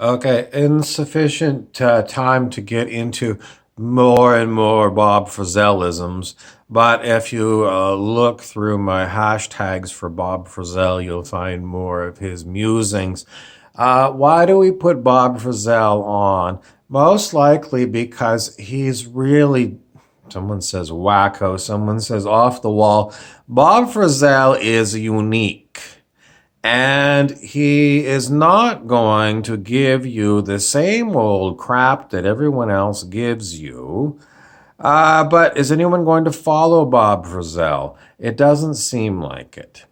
Okay, insufficient time to get into more and more Bob Frizellisms. But if you look through my hashtags for Bob Frizzell, you'll find more of his musings. Why do we put Bob Frizzell on? Most likely because he's really, someone says wacko, someone says off the wall. Bob Frizzell is unique. And he is not going to give you the same old crap that everyone else gives you. But is anyone going to follow Bob Frizzell? It doesn't seem like it.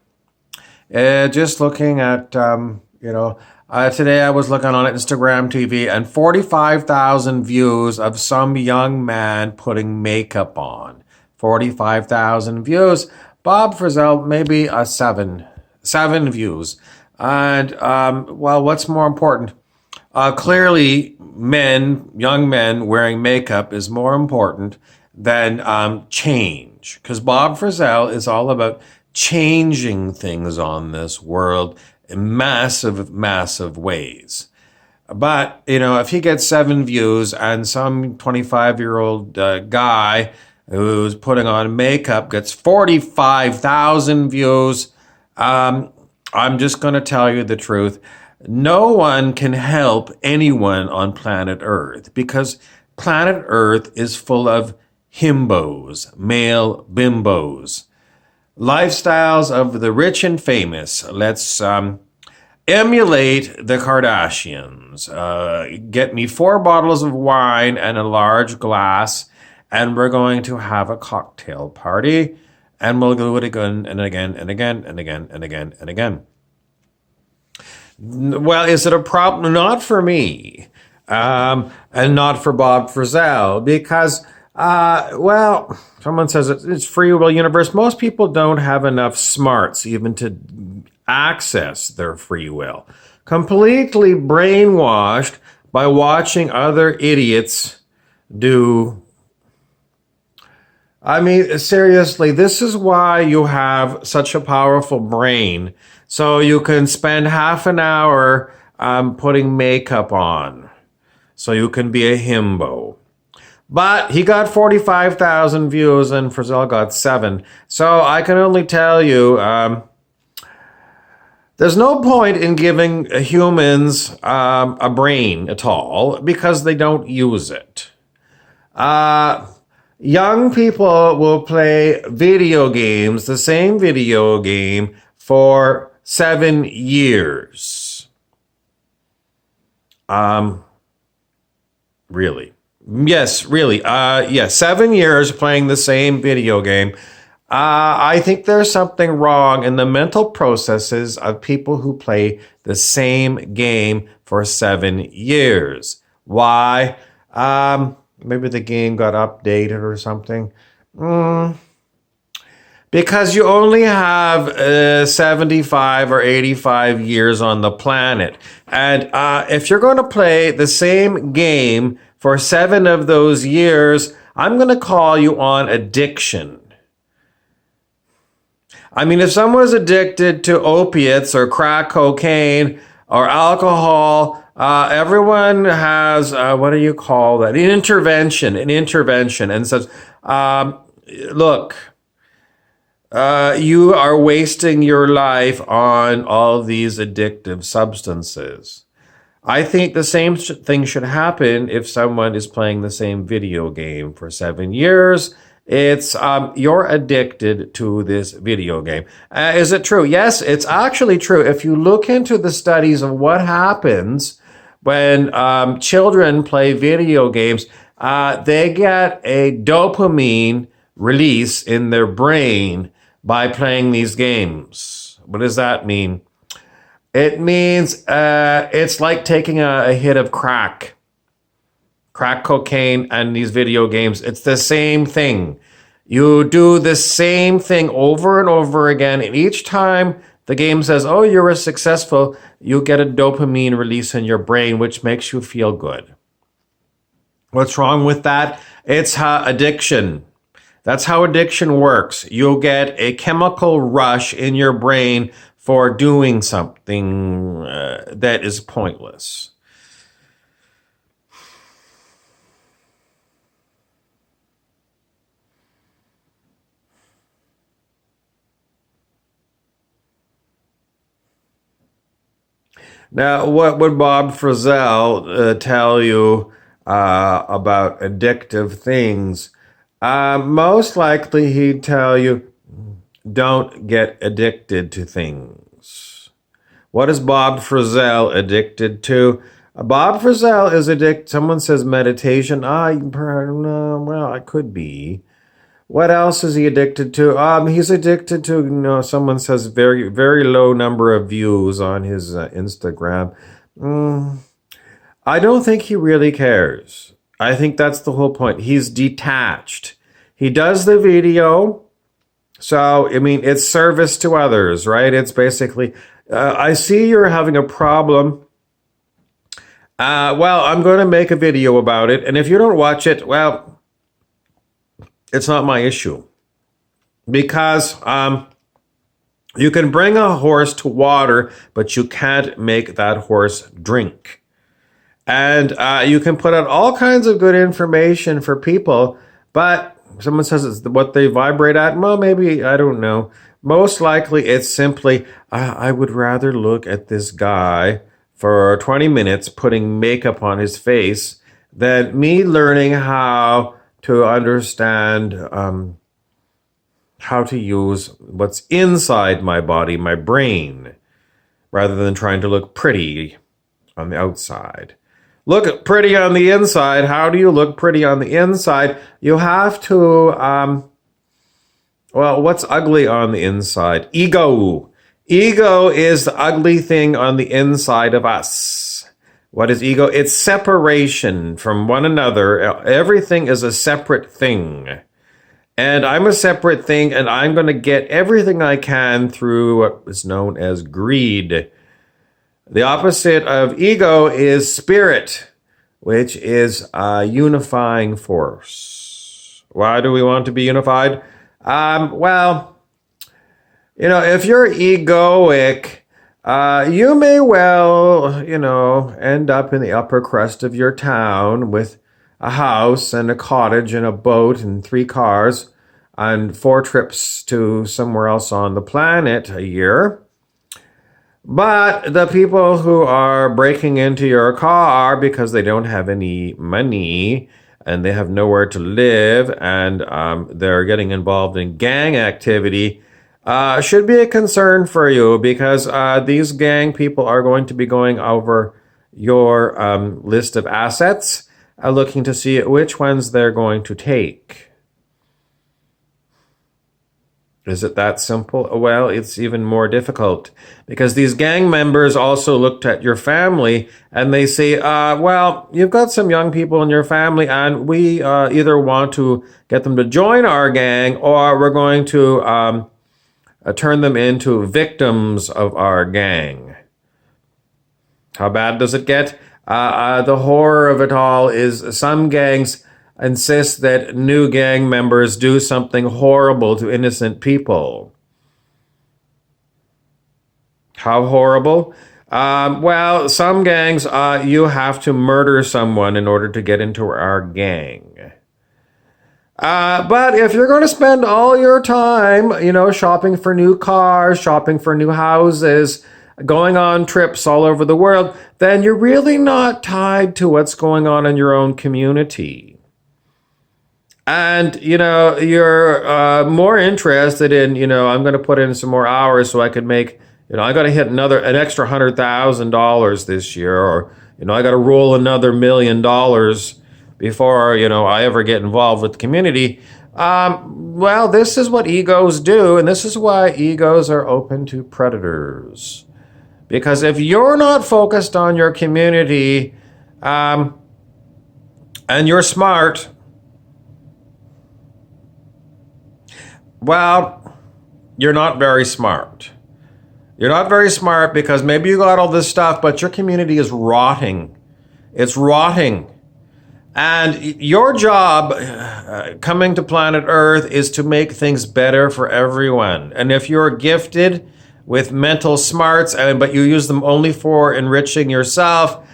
Just looking at, today I was looking on Instagram TV and 45,000 views of some young man putting makeup on. 45,000 views. Bob Frizzell, maybe a seven views. And, well, what's more important? Clearly, young men wearing makeup is more important than change. Because Bob Frizzell is all about changing things on this world in massive, massive ways. But, if he gets 7 views and some 25-year-old guy who's putting on makeup gets 45,000 views, I'm just going to tell you the truth. No one can help anyone on planet Earth because planet Earth is full of himbos, male bimbos. Lifestyles of the rich and famous. Let's emulate the Kardashians. Get me 4 bottles of wine and a large glass, and we're going to have a cocktail party. And we'll do it again and again and again and again and again and again. Well, is it a problem? Not for me, and not for Bob Frizzell, because, someone says it's free will universe. Most people don't have enough smarts even to access their free will. Completely brainwashed by watching other idiots do. I mean, seriously, this is why you have such a powerful brain. So you can spend half an hour putting makeup on. So you can be a himbo. But he got 45,000 views and Frizzell got 7. So I can only tell you, there's no point in giving humans a brain at all because they don't use it. Young people will play video games, the same video game, for 7 years. Really? Yes, really. 7 years playing the same video game. I think there's something wrong in the mental processes of people who play the same game for 7 years. Why? Maybe the game got updated or something. Because you only have 75 or 85 years on the planet. And if you're going to play the same game for 7 of those years, I'm going to call you on addiction. I mean, if someone's addicted to opiates or crack cocaine or alcohol, everyone has, what do you call that? An intervention, and says, look, you are wasting your life on all these addictive substances. I think the same thing should happen if someone is playing the same video game for 7 years. It's you're addicted to this video game. Is it true? Yes, it's actually true. If you look into the studies of what happens when children play video games, they get a dopamine release in their brain by playing these games. What does that mean? It means it's like taking a hit of crack cocaine, and these video games. It's the same thing. You do the same thing over and over again, and each time the game says, oh, you're successful, you get a dopamine release in your brain, which makes you feel good. What's wrong with that? It's addiction. That's how addiction works. You'll get a chemical rush in your brain for doing something that is pointless. Now, what would Bob Frizzell tell you about addictive things? Most likely, he'd tell you don't get addicted to things. What is Bob Frizzell addicted to? Bob Frizzell is addicted. Someone says meditation. No, well, I could be. What else is he addicted to? He's addicted to, someone says very, very low number of views on his Instagram. I don't think he really cares. I think that's the whole point. He's detached. He does the video. So, I mean, it's service to others, right? It's basically, I see you're having a problem. Well, I'm going to make a video about it. And if you don't watch it, well, it's not my issue. Because you can bring a horse to water, but you can't make that horse drink. And you can put out all kinds of good information for people, but someone says it's what they vibrate at. Well, maybe, I don't know. Most likely it's simply, I would rather look at this guy for 20 minutes putting makeup on his face than me learning how to understand how to use what's inside my body, my brain, rather than trying to look pretty on the outside. Look pretty on the inside. How do you look pretty on the inside? You have to, well, what's ugly on the inside? Ego. Ego is the ugly thing on the inside of us. What is ego? It's separation from one another. Everything is a separate thing. And I'm a separate thing, and I'm going to get everything I can through what is known as greed. The opposite of ego is spirit, which is a unifying force. Why do we want to be unified? Well, if you're egoic, you may well, end up in the upper crust of your town with a house and a cottage and a boat and 3 cars and 4 trips to somewhere else on the planet a year. But the people who are breaking into your car because they don't have any money and they have nowhere to live and they're getting involved in gang activity should be a concern for you, because these gang people are going to be going over your list of assets, looking to see which ones they're going to take. Is it that simple? Well, it's even more difficult, because these gang members also looked at your family and they say, well, you've got some young people in your family and we either want to get them to join our gang or we're going to turn them into victims of our gang. How bad does it get? The horror of it all is some gangs insist that new gang members do something horrible to innocent people. How horrible? Well, some gangs, you have to murder someone in order to get into our gang. But if you're going to spend all your time, shopping for new cars, shopping for new houses, going on trips all over the world, then you're really not tied to what's going on in your own community. And, you're more interested in, I'm going to put in some more hours so I can make, I got to hit an extra $100,000 this year, or, I got to roll another $1 million before, I ever get involved with the community. Well, this is what egos do, and this is why egos are open to predators. Because if you're not focused on your community, and you're smart, well, you're not very smart. You're not very smart because maybe you got all this stuff, but your community is rotting. It's rotting. And your job coming to planet Earth is to make things better for everyone. And if you're gifted with mental smarts, but you use them only for enriching yourself,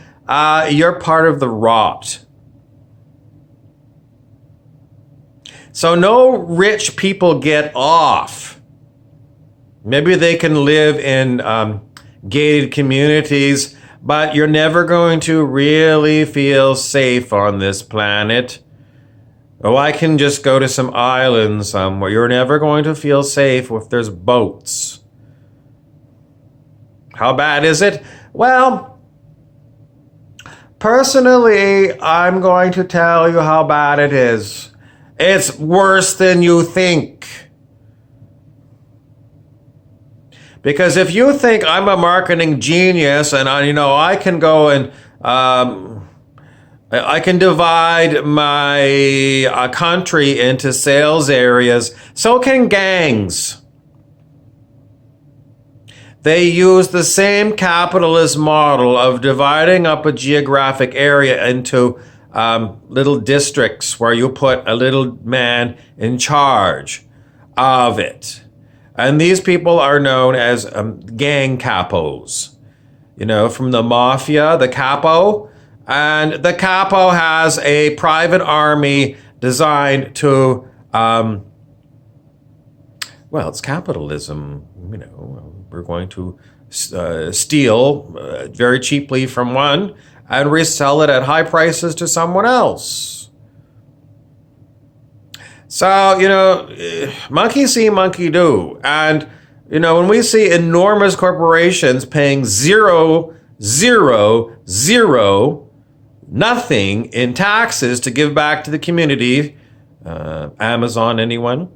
you're part of the rot. So no rich people get off. Maybe they can live in gated communities, but you're never going to really feel safe on this planet. Oh, I can just go to some island somewhere. You're never going to feel safe if there's boats. How bad is it? Well, personally, I'm going to tell you how bad it is. It's worse than you think. Because if you think I'm a marketing genius and I can go and I can divide my country into sales areas, so can gangs. They use the same capitalist model of dividing up a geographic area into little districts where you put a little man in charge of it. And these people are known as gang capos. From the mafia, the capo. And the capo has a private army designed to, it's capitalism. We're going to steal very cheaply from one and resell it at high prices to someone else. So, monkey see, monkey do. And, when we see enormous corporations paying zero, nothing in taxes to give back to the community, Amazon, anyone?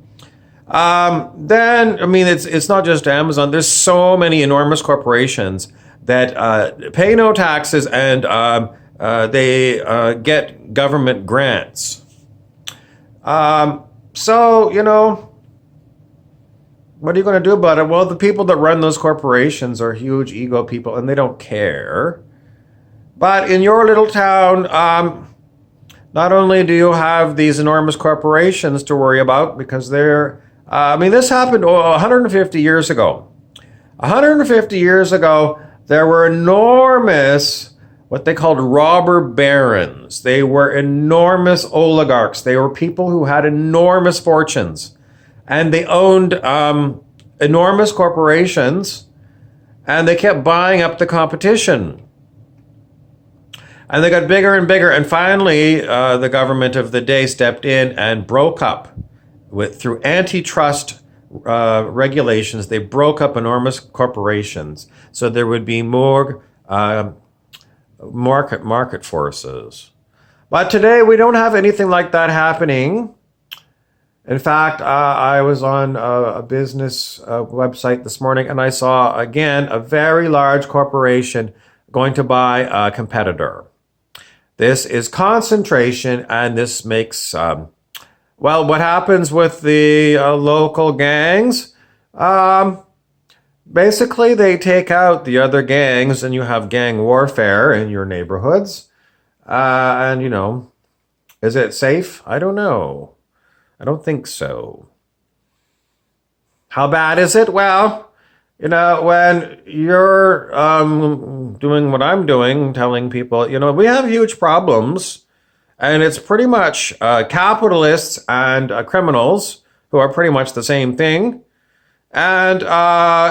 Then, it's not just Amazon. There's so many enormous corporations that pay no taxes and they get government grants. So, what are you going to do about it? Well, the people that run those corporations are huge ego people and they don't care. But in your little town, not only do you have these enormous corporations to worry about because they're, this happened 150 years ago. 150 years ago, there were enormous, what they called robber barons. They were enormous oligarchs. They were people who had enormous fortunes. And they owned enormous corporations. And they kept buying up the competition. And they got bigger and bigger. And finally, the government of the day stepped in and broke up. Through antitrust regulations, they broke up enormous corporations. So there would be more market forces. But today we don't have anything like that happening. In fact, I was on a business website this morning and I saw again a very large corporation going to buy a competitor. This is concentration, and this makes what happens with the local gangs? Basically, they take out the other gangs and you have gang warfare in your neighborhoods. Is it safe? I don't know. I don't think so. How bad is it? Well, when you're doing what I'm doing, telling people, we have huge problems. And it's pretty much capitalists and criminals who are pretty much the same thing. And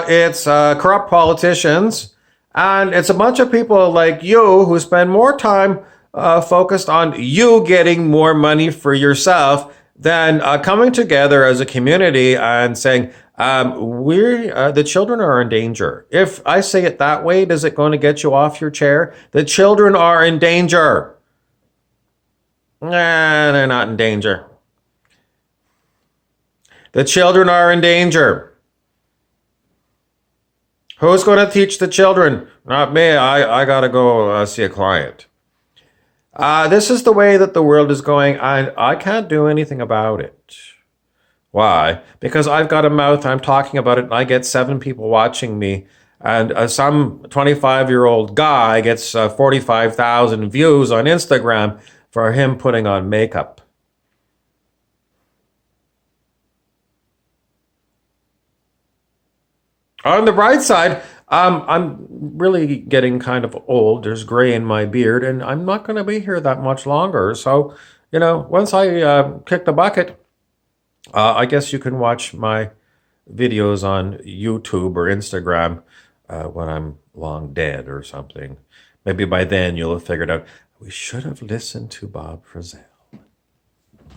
it's corrupt politicians. And it's a bunch of people like you who spend more time focused on you getting more money for yourself than coming together as a community and saying, the children are in danger. If I say it that way, is it going to get you off your chair? The children are in danger. Nah, they're not in danger. The children are in danger. Who's going to teach the children? Not me. I got to go see a client. This is the way that the world is going. I can't do anything about it. Why? Because I've got a mouth. I'm talking about it. And I get 7 people watching me. And some 25-year-old guy gets 45,000 views on Instagram for him putting on makeup. On the bright side, I'm really getting kind of old. There's gray in my beard, and I'm not going to be here that much longer. So, once I kick the bucket, I guess you can watch my videos on YouTube or Instagram when I'm long dead or something. Maybe by then you'll have figured out we should have listened to Bob Frizzell.